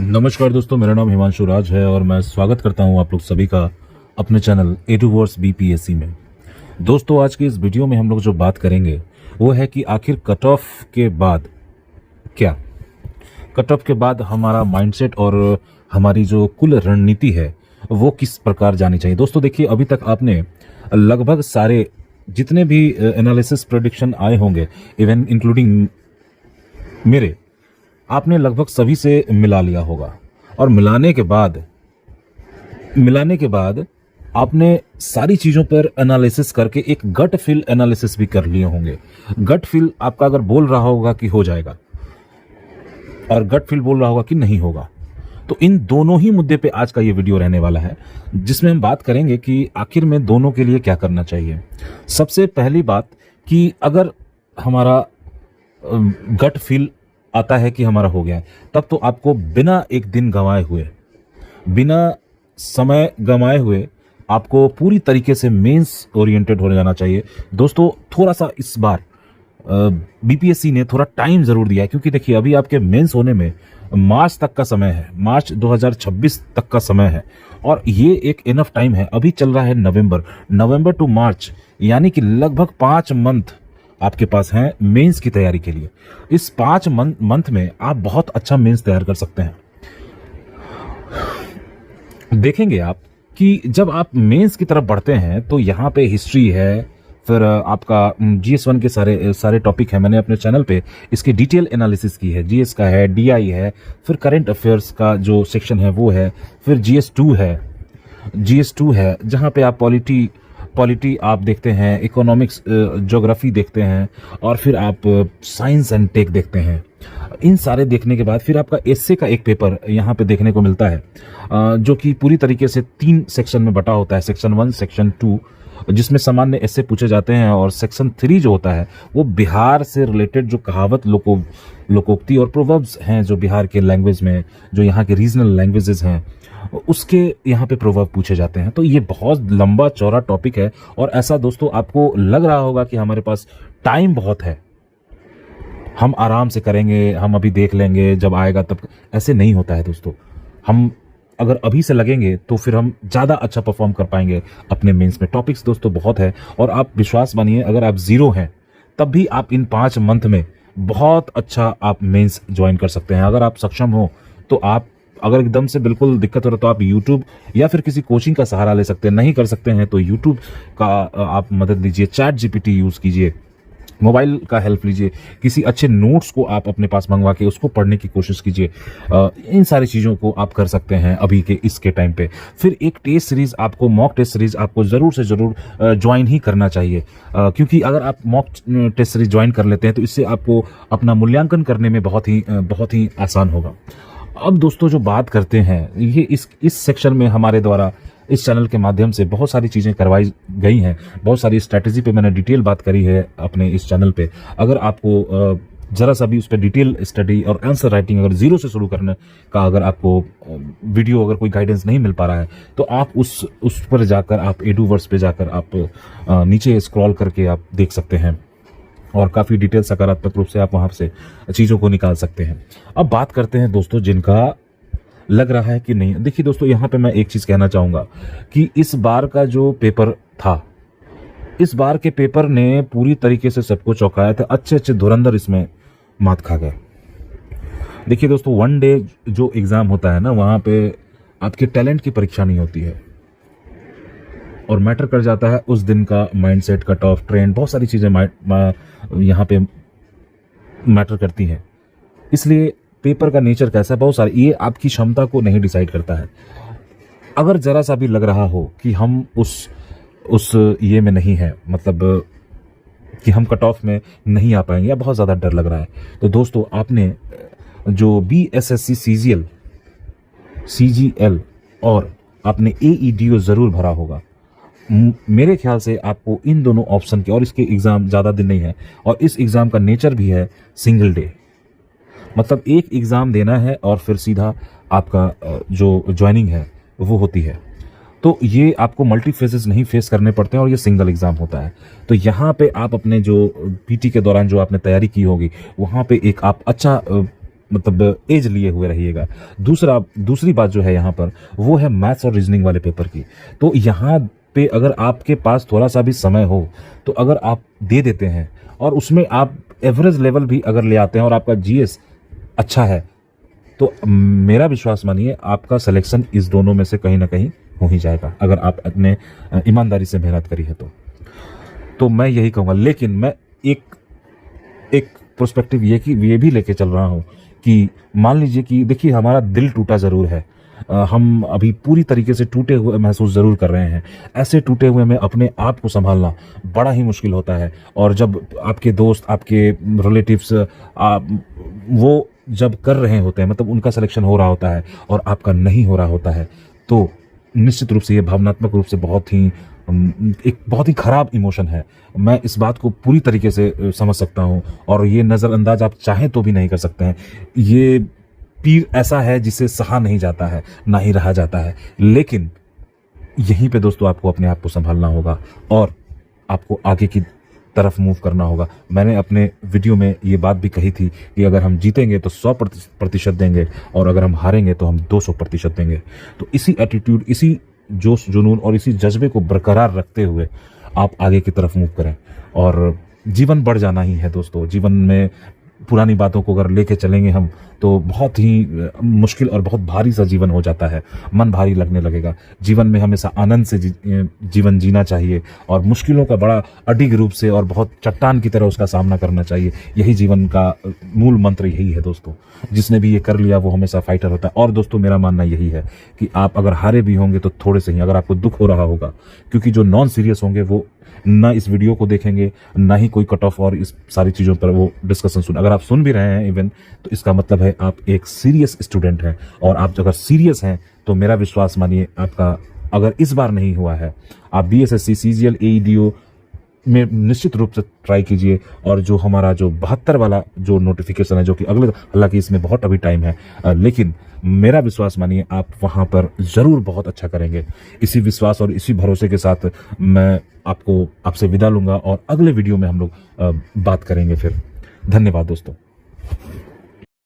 नमस्कार दोस्तों, मेरा नाम हिमांशु राज है और मैं स्वागत करता हूं आप लोग सभी का अपने चैनल ए टू वर्स बीपीएससी में। दोस्तों, आज की इस वीडियो में हम लोग जो बात करेंगे वो है कि आखिर कट ऑफ के बाद क्या, कट ऑफ के बाद हमारा माइंडसेट और हमारी जो कुल रणनीति है वो किस प्रकार जानी चाहिए। दोस्तों देखिए, अभी तक आपने लगभग सारे जितने भी एनालिसिस प्रेडिक्शन आए होंगे, इवन इंक्लूडिंग मेरे, आपने लगभग सभी से मिला लिया होगा और मिलाने के बाद आपने सारी चीजों पर एनालिसिस करके एक गट फील एनालिसिस भी कर लिए होंगे। गट फील आपका अगर बोल रहा होगा कि हो जाएगा और गट फील बोल रहा होगा कि नहीं होगा, तो इन दोनों ही मुद्दे पे आज का ये वीडियो रहने वाला है, जिसमें हम बात करेंगे कि आखिर में दोनों के लिए क्या करना चाहिए। सबसे पहली बात कि अगर हमारा गट फील आता है कि हमारा हो गया है, तब तो आपको बिना एक दिन गंवाए हुए, बिना समय गंवाए हुए आपको पूरी तरीके से मेंस ओरिएंटेड हो जाना चाहिए। दोस्तों, थोड़ा सा इस बार बीपीएससी ने थोड़ा टाइम जरूर दिया है, क्योंकि देखिए अभी आपके मेंस होने में मार्च तक का समय है, मार्च 2026 तक का समय है और ये एक इनफ टाइम है। अभी चल रहा है नवंबर टू मार्च, यानी कि लगभग 5 मंथ आपके पास हैं मेंस की तैयारी के लिए। इस 5 मंथ में आप बहुत अच्छा मेंस तैयार कर सकते हैं। देखेंगे आप कि जब आप मेंस की तरफ बढ़ते हैं तो यहाँ पे हिस्ट्री है, फिर आपका GS1 के सारे टॉपिक है। मैंने अपने चैनल पे इसकी डिटेल एनालिसिस की है। GS का है, DI है, फिर करंट अफेयर्स का जो सेक्शन है वो है, फिर GS2 है जहाँ पे आप पॉलिटी आप देखते हैं, इकोनॉमिक्स, ज्योग्राफी देखते हैं और फिर आप साइंस एंड टेक देखते हैं। इन सारे देखने के बाद फिर आपका एसए का एक पेपर यहाँ पे देखने को मिलता है, जो कि पूरी तरीके से 3 सेक्शन में बटा होता है, सेक्शन 1, सेक्शन 2, जिसमें सामान्य एसए पूछे जाते हैं, और सेक्शन 3 जो होता है वो बिहार से रिलेटेड जो कहावत, लोकोक्ति और प्रोवर्ब्स हैं जो बिहार के लैंग्वेज में, जो यहाँ के रीजनल लैंग्वेजेस हैं, उसके यहाँ पे प्रोवर्ब पूछे जाते हैं। तो ये बहुत लंबा चौड़ा टॉपिक है और ऐसा दोस्तों आपको लग रहा होगा कि हमारे पास टाइम बहुत है, हम आराम से करेंगे, हम अभी देख लेंगे जब आएगा तब। ऐसे नहीं होता है दोस्तों। हम अगर अभी से लगेंगे तो फिर हम ज़्यादा अच्छा परफॉर्म कर पाएंगे अपने मेंस में। टॉपिक्स दोस्तों बहुत है और आप विश्वास मानिए, अगर आप जीरो हैं तब भी आप इन 5 मंथ में बहुत अच्छा आप मेंस ज्वाइन कर सकते हैं। अगर आप सक्षम हो तो आप, अगर एकदम से बिल्कुल दिक्कत हो रहा तो आप YouTube या फिर किसी कोचिंग का सहारा ले सकते हैं। नहीं कर सकते हैं तो YouTube का आप मदद लीजिए, ChatGPT यूज़ कीजिए, मोबाइल का हेल्प लीजिए, किसी अच्छे नोट्स को आप अपने पास मंगवा के उसको पढ़ने की कोशिश कीजिए। इन सारी चीज़ों को आप कर सकते हैं अभी के इसके टाइम पे। फिर एक टेस्ट सीरीज़ आपको, मॉक टेस्ट सीरीज़ आपको ज़रूर से ज़रूर ज्वाइन ही करना चाहिए, क्योंकि अगर आप मॉक टेस्ट सीरीज़ ज्वाइन कर लेते हैं तो इससे आपको अपना मूल्यांकन करने में बहुत ही आसान होगा। अब दोस्तों जो बात करते हैं, ये इस सेक्शन में हमारे द्वारा इस चैनल के माध्यम से बहुत सारी चीज़ें करवाई गई हैं, बहुत सारी स्ट्रैटेजी पे मैंने डिटेल बात करी है अपने इस चैनल पे। अगर आपको ज़रा सा भी उस पर डिटेल स्टडी और आंसर राइटिंग अगर जीरो से शुरू करने का, अगर आपको वीडियो, अगर कोई गाइडेंस नहीं मिल पा रहा है तो आप उस पर जाकर, आप एडूवर्स पे जाकर आप नीचे स्क्रॉल करके आप देख सकते हैं और काफ़ी डिटेल सकारात्मक रूप से आप वहाँ से चीज़ों को निकाल सकते हैं। अब बात करते हैं दोस्तों जिनका लग रहा है कि नहीं। देखिए दोस्तों, यहाँ पे मैं एक चीज़ कहना चाहूँगा कि इस बार का जो पेपर था, इस बार के पेपर ने पूरी तरीके से सबको चौंकाया था। अच्छे धुरंधर इसमें मात खा गए। देखिए दोस्तों, 1 डे जो एग्ज़ाम होता है ना, वहाँ पे आपके टैलेंट की परीक्षा नहीं होती है और मैटर कर जाता है उस दिन का माइंडसेट, कट ऑफ, ट्रेंड, बहुत सारी चीज़ें यहाँ पे मैटर करती हैं। इसलिए पेपर का नेचर कैसा है, बहुत सारी, ये आपकी क्षमता को नहीं डिसाइड करता है। अगर ज़रा सा भी लग रहा हो कि हम उस ये में नहीं है, मतलब कि हम कट ऑफ में नहीं आ पाएंगे या बहुत ज़्यादा डर लग रहा है, तो दोस्तों आपने जो BSSC CGL और आपने AEDO ज़रूर भरा होगा। मेरे ख्याल से आपको इन दोनों ऑप्शन के, और इसके एग्ज़ाम ज़्यादा दिन नहीं है और इस एग्ज़ाम का नेचर भी है सिंगल डे, मतलब एक एग्ज़ाम देना है और फिर सीधा आपका जो ज्वाइनिंग है वो होती है। तो ये आपको मल्टी फेजेस नहीं फेस करने पड़ते हैं और ये सिंगल एग्ज़ाम होता है। तो यहाँ पे आप अपने जो पीटी के दौरान जो आपने तैयारी की होगी, वहाँ पे एक आप अच्छा मतलब एज लिए हुए रहिएगा। दूसरी बात जो है यहाँ पर वो है मैथ्स और रीजनिंग वाले पेपर की। तो यहाँ पे अगर आपके पास थोड़ा सा भी समय हो तो अगर आप दे देते हैं और उसमें आप एवरेज लेवल भी अगर ले आते हैं और आपका जीएस अच्छा है तो मेरा विश्वास मानिए आपका सिलेक्शन इस दोनों में से कहीं ना कहीं हो ही जाएगा, अगर आप अपने ईमानदारी से मेहनत करी है तो मैं यही कहूँगा। लेकिन मैं एक पर्सपेक्टिव ये भी लेके चल रहा हूँ कि मान लीजिए कि देखिए हमारा दिल टूटा ज़रूर है, हम अभी पूरी तरीके से टूटे हुए महसूस ज़रूर कर रहे हैं। ऐसे टूटे हुए में अपने आप को संभालना बड़ा ही मुश्किल होता है। और जब आपके दोस्त, आपके रिलेटिव्स वो जब कर रहे होते हैं, मतलब उनका सिलेक्शन हो रहा होता है और आपका नहीं हो रहा होता है, तो निश्चित रूप से ये भावनात्मक रूप से एक बहुत ही खराब इमोशन है। मैं इस बात को पूरी तरीके से समझ सकता हूँ और ये नज़रअंदाज आप चाहें तो भी नहीं कर सकते हैं। ये पीर ऐसा है जिसे सहा नहीं जाता है, ना ही रहा जाता है। लेकिन यहीं पे दोस्तों आपको अपने आप को संभालना होगा और आपको आगे की तरफ मूव करना होगा। मैंने अपने वीडियो में ये बात भी कही थी कि अगर हम जीतेंगे तो 100% देंगे और अगर हम हारेंगे तो हम 200% देंगे। तो इसी एटीट्यूड, इसी जोश जुनून और इसी जज्बे को बरकरार रखते हुए आप आगे की तरफ मूव करें और जीवन बढ़ जाना ही है दोस्तों। जीवन में पुरानी बातों को अगर लेके चलेंगे हम तो बहुत ही मुश्किल और बहुत भारी सा जीवन हो जाता है, मन भारी लगने लगेगा। जीवन में हमेशा आनंद से जीवन जीना चाहिए और मुश्किलों का बड़ा अडिग रूप से और बहुत चट्टान की तरह उसका सामना करना चाहिए। यही जीवन का मूल मंत्र यही है दोस्तों। जिसने भी ये कर लिया वो हमेशा फाइटर होता है। और दोस्तों मेरा मानना यही है कि आप अगर हारे भी होंगे तो थोड़े से ही, अगर आपको दुख हो रहा होगा, क्योंकि जो नॉन सीरियस होंगे वो ना इस वीडियो को देखेंगे, ना ही कोई कट ऑफ और इस सारी चीज़ों पर वो डिस्कशन सुन। अगर आप सुन भी रहे हैं इवन, तो इसका मतलब है आप एक सीरियस स्टूडेंट हैं। और आप अगर सीरियस हैं तो मेरा विश्वास मानिए आपका अगर इस बार नहीं हुआ है, आप बीएसएससी, सीजीएल, एईडीओ में निश्चित रूप से ट्राई कीजिए। और जो हमारा जो 72 वाला जो नोटिफिकेशन है, जो कि अगले, हालांकि इसमें बहुत अभी टाइम है, लेकिन मेरा विश्वास मानिए आप वहां पर जरूर बहुत अच्छा करेंगे। इसी विश्वास और इसी भरोसे के साथ मैं आपसे विदा लूंगा और अगले वीडियो में हम लोग बात करेंगे फिर। धन्यवाद दोस्तों।